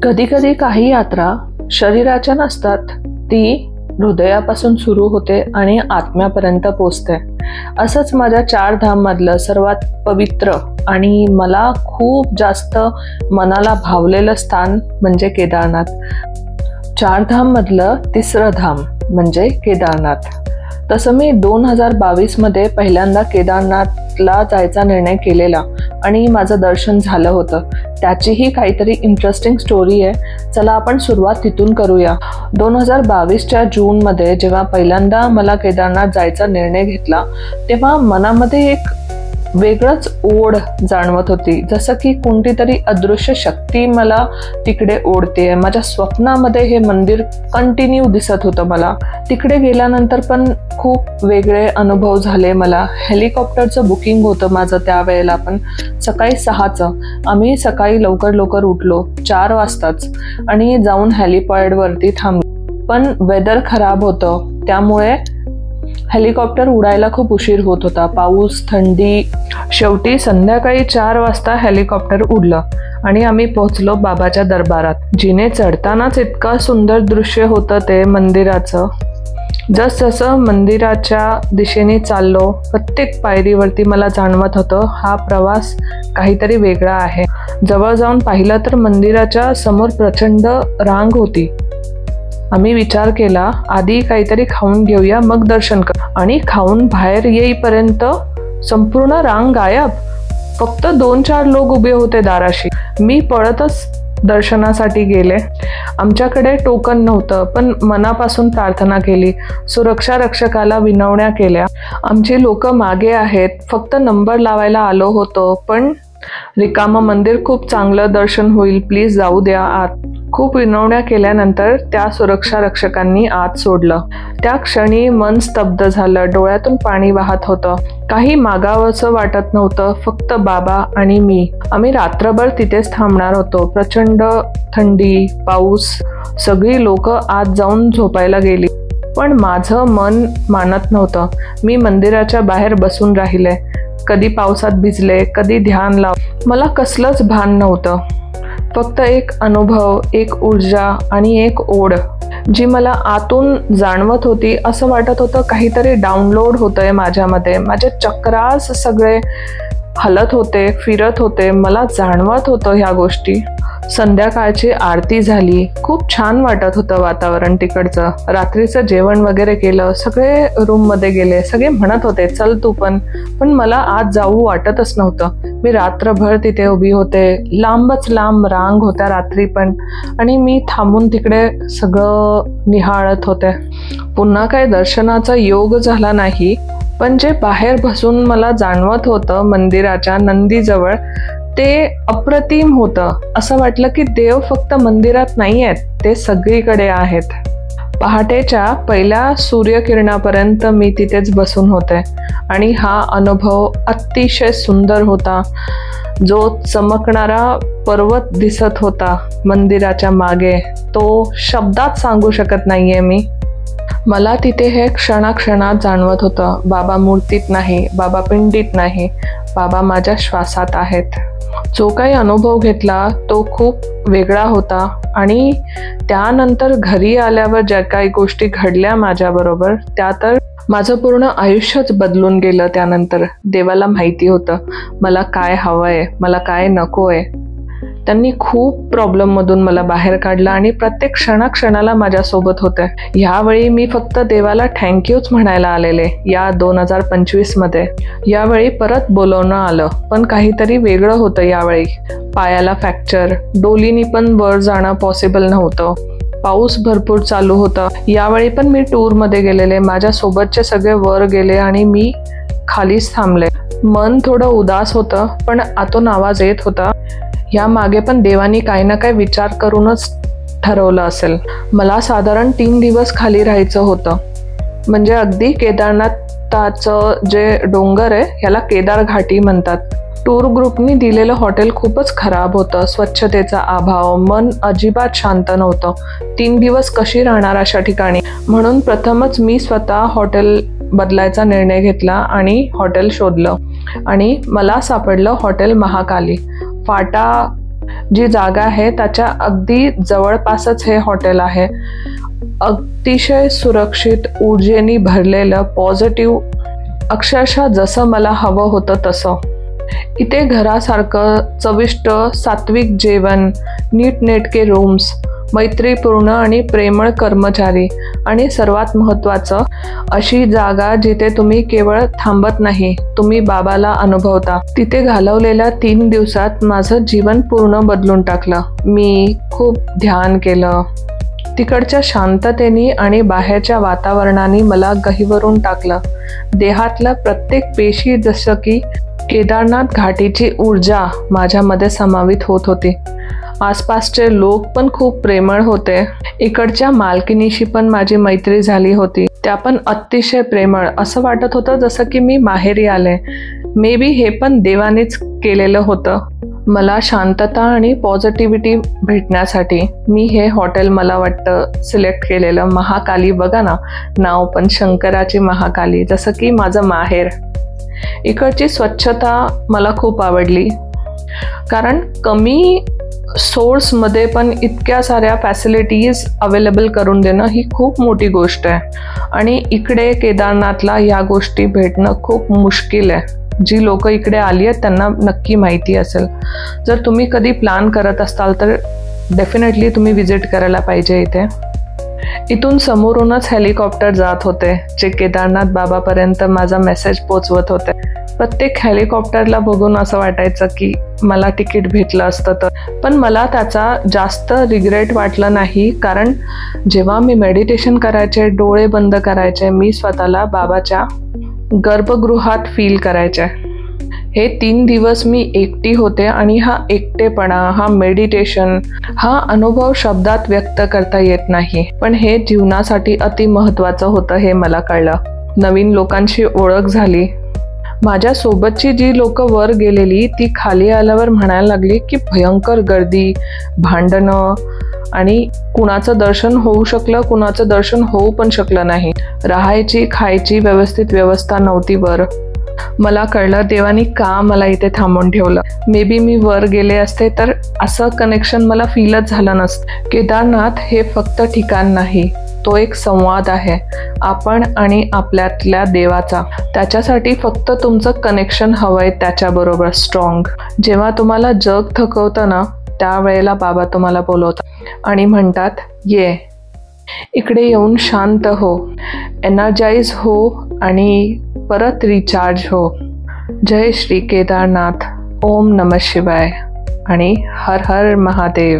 कधी कधी काही यात्रा शरीराच्या नसतात, ती हृदयापासून सुरू होते आणि आत्म्यापर्यंत पोचते. असंच माझ्या 4 धाम मधलं सर्वात पवित्र आणि मला खूप जास्त मनाला भावलेलं स्थान म्हणजे केदारनाथ. 4 धाम मधलं 3रं धाम म्हणजे केदारनाथ. तसं मी 2022 मध्ये पहिल्यांदा केदारनाथला जायचा निर्णय केलेला आणि माझं दर्शन झालं होतं. त्याचीही काहीतरी इंटरेस्टिंग स्टोरी आहे. चला आपण सुरुवात तिथून करूया. 2022च्या जूनमध्ये जेव्हा पहिल्यांदा मला केदारनाथ जायचा निर्णय घेतला, तेव्हा मनामध्ये एक वेगळंच ओढ जाणवत होती, जसं की कोणती तरी अदृश्य शक्ती मला तिकडे ओढते. माझ्या स्वप्नामध्ये हे मंदिर कंटिन्यू दिसत होतं मला. तिकडे गेल्यानंतर पण खूप वेगळे अनुभव झाले मला. हेलिकॉप्टरचं बुकिंग होतं माझं त्यावेळेला, पण सकाळी 6चं. आम्ही सकाळी लवकर उठलो 4 वाजताच आणि जाऊन हेलिपॅडवरती थांबलो. पण वेदर खराब होतं, त्यामुळे हेलिकॉप्टर उडायला खूप उशीर होत होता. पाऊस, थंडी. शेवटी संध्याकाळी 4 वाजता हेलिकॉप्टर उडलं आणि आम्ही पोहोचलो बाबाच्या दरबारात. जिने चढतानाच इतका सुंदर दृश्य होतं ते मंदिराचं. जसं मंदिराच्या दिशेने चाललो, प्रत्येक पायरीवरती मला जाणवत होतं हा प्रवास काहीतरी वेगळा आहे. जवळ जाऊन पाहिलं तर मंदिराच्या समोर प्रचंड रांग होती. आम्ही विचार केला, आधी काहीतरी खाऊन घेऊया, मग दर्शन कर. आणि खाऊन बाहेर येईपर्यंत संपूर्ण रांग गायब. फक्त 2-4 लोक उभे होते दाराशी. मी पळतच दर्शनासाठी गेले. आमच्याकडे टोकन नव्हतं, पण मनापासून प्रार्थना केली. सुरक्षा रक्षकाला विनवण्या केल्या. आमची लोक मागे आहेत, फक्त नंबर लावायला आलो होतो, पण रिकामं मंदिर, खूप चांगलं दर्शन होईल, प्लीज जाऊ द्या आत. खूप विनवण्या केल्यानंतर त्या सुरक्षा रक्षकांनी आत सोडलं. त्या क्षणी मन स्तब्ध झालं. डोळ्यातून पाणी वाहत होतं. काही मागावंसं वाटत नव्हतं, फक्त बाबा आणि मी. आम्ही रात्रभर तिथेच थांबणार होतो. प्रचंड थंडी, पाऊस. सगळी लोक आत जाऊन झोपायला गेली, पण माझं मन मानत नव्हतं. मी मंदिराच्या बाहेर बसून राहिले. कधी पावसात भिजले, कधी ध्यान लाव. मला कसलंच भान नव्हतं. फक्त एक अनुभव, एक ऊर्जा आणि एक ओढ जी मला आतून जाणवत होती. असं वाटत होतं काहीतरी डाउनलोड होतंय माझ्यामध्ये. माझे चक्रास सगळे हलत होते, फिरत होते. मला जाणवत होतं ह्या गोष्टी. संध्याकाळची आरती झाली. खूप छान वाटत होतं वातावरण तिकडचं. रात्रीचं जेवण वगैरे केलं. सगळे रूममध्ये गेले. सगळे म्हणत होते चल तू पण मला आत जाऊ वाटतच नव्हतं. मी रात्रभर तिथे उभी होते. लांबच लांब रांग होत्या रात्री पण, आणि मी थांबून तिकडे सगळं निहाळत होते. पुन्हा काही दर्शनाचा योग झाला नाही, पण जे बाहेर बसून मला जाणवत होतं मंदिराच्या नंदीजवळ, ते अप्रतिम होतं. असं वाटलं की देव फक्त मंदिरात नाही आहेत, ते सगळीकडे आहेत. पहाटेच्या पहिल्या सूर्यकिरणापर्यंत मी तिथेच बसून होते आणि हा अनुभव अतिशय सुंदर होता. जो चमकणारा पर्वत दिसत होता मंदिराच्या मागे, तो शब्दात सांगू शकत नाहीये मी. मला तिथे हे क्षणाक्षणात जाणवत होतं. बाबा मूर्तीत नाही, बाबा पिंडीत नाही, बाबा माझ्या श्वासात आहेत. जो काही अनुभव घेतला तो खूप वेगळा होता. आणि त्यानंतर घरी आल्यावर ज्या काही गोष्टी घडल्या माझ्याबरोबर, त्या तर माझं पूर्ण आयुष्यच बदलून गेलं. त्यानंतर देवाला माहिती होतं मला काय हवंय, मला काय नकोय. त्यांनी खूप प्रॉब्लेममधून मला बाहेर काढलं आणि प्रत्येक क्षणाक्षणाला माझ्यासोबत होते. ह्यावेळी मी फक्त देवाला थँक्यूच म्हणायला आलेले. या 2025 मध्ये यावेळी परत बोलवणं आलं, पण काहीतरी वेगळं होतं यावेळी. पायाला फ्रॅक्चर, डोलीनी पण वर जाणं पॉसिबल नव्हतं. पाऊस भरपूर चालू होता. यावेळी पण मी टूरमध्ये गेलेले. माझ्या सोबतचे सगळे वर गेले आणि मी खालीच थांबले. मन थोडं उदास होतं, पण आतून आवाज येत होता, या मागे पण देवानी काही ना काही विचार करूनच ठरवलं असेल. मला साधारण 3 दिवस खाली राहायचं होतं. म्हणजे अगदी केदारनाथाचं जे डोंगर आहे ह्याला केदार घाटी म्हणतात. टूर ग्रुपनी दिलेलं हॉटेल खूपच खराब होतं. स्वच्छतेचा अभाव, मन अजिबात शांत नव्हतं. 3 दिवस कशी राहणार अशा ठिकाणी. म्हणून प्रथमच मी स्वतः हॉटेल बदलायचा निर्णय घेतला आणि हॉटेल शोधलं आणि मला सापडलं हॉटेल महाकाली. फाटा जी जागा आहे त्याच्या अगदी जवळपासच हे हॉटेल आहे. अतिशय सुरक्षित, ऊर्जेने भरलेलं, पॉझिटिव्ह, अक्षरशः जसं मला हवं होतं तसं. इथे घरासारखं चविष्ट सात्विक जेवण, नीटनेटके रूम्स, मैत्रीपूर्ण आणि प्रेमळ कर्मचारी आणि सर्वात महत्त्वाचं अशी जागा जिथे तुम्ही केवळ थांबत नाही, तुम्ही बाबाला अनुभवता. तिथे घालवलेल्या 3 दिवसात माझं जीवन पूर्ण बदलून टाकलं. मी खूप ध्यान केलं. तिकडच्या शांततेने आणि बाहेरच्या वातावरणाने मला गहिवरून टाकलं. देहातला प्रत्येक पेशी जसं की केदारनाथ घाटीची ऊर्जा माझ्यामध्ये समावित होत होती. आसपासचे लोक पण खूप प्रेमळ होते. इकडच्या मालकिनीशी पण माझी मैत्री झाली होती. त्या पण अतिशय प्रेमळ. असं वाटत होतं जसं की मी माहेरी आले. मे बी हे पण देवानेच केलेलं होतं. मला शांतता आणि पॉझिटिव्हिटी भेटण्यासाठी मी हे हॉटेल मला वाटतं सिलेक्ट केलेलं. महाकाली, बघा ना नाव पण, शंकराची महाकाली, जसं की माझं माहेर. इकडची स्वच्छता मला खूप आवडली, कारण कमी सोर्समध्ये पण इतक्या साऱ्या फॅसिलिटीज अवेलेबल करून देणं ही खूप मोठी गोष्ट आहे. आणि इकडे केदारनाथला या गोष्टी भेटणं खूप मुश्किल आहे. जी लोक इकडे आली आहेत त्यांना नक्की माहिती असेल. जर तुम्ही कधी प्लॅन करत असाल तर डेफिनेटली तुम्ही विजिट करायला पाहिजे इथे. इथून समोरूनच हेलिकॉप्टर जात होते जे केदारनाथ बाबापर्यंत माझा मेसेज पोचवत होते. प्रत्येक हेलिकॉप्टरला बघून असं वाटायचं की मला तिकीट भेटलं असतं तर. पण मला त्याचा जास्त रिग्रेट वाटलं नाही, कारण जेव्हा मी मेडिटेशन करायचे, डोळे बंद करायचे, मी स्वतःला बाबाच्या गर्भगृहात फील करायचे. हे 3 दिवस मी एकटी होते आणि हा एकटेपणा, हा मेडिटेशन, हा अनुभव शब्दात व्यक्त करता येत नाही, पण हे जीवनासाठी अति महत्त्वाचं होतं हे मला कळलं. नवीन लोकांशी ओळख झाली. माझ्या सोबतची जी लोक वर गेलेली ती खाली आल्यावर म्हणायला लागली की भयंकर गर्दी, भांडणं, आणि कुणाचं दर्शन होऊ शकलं, कुणाचं दर्शन होऊ पण शकलं नाही. राहायची, खायची व्यवस्थित व्यवस्था नव्हती वर. मला कळलं देवानी का मला इथे थांबवून ठेवलं. मे बी मी वर गेले असते तर असं कनेक्शन मला फीलच झालं नसतं. केदारनाथ हे फक्त ठिकाण नाही, तो एक संवाद आहे आपण आणि आपल्यातल्या देवाचा. त्याच्यासाठी फक्त तुमचं कनेक्शन हवंय त्याच्याबरोबर स्ट्रॉंग. जेव्हा तुम्हाला जग थकवतं ना, त्यावेळेला बाबा तुम्हाला बोलवतात आणि म्हणतात ये इकडे येऊन शांत हो, एनर्जाइज हो आणि परत रिचार्ज हो. जय श्री केदारनाथ. ओम नमः शिवाय आणि हर हर महादेव.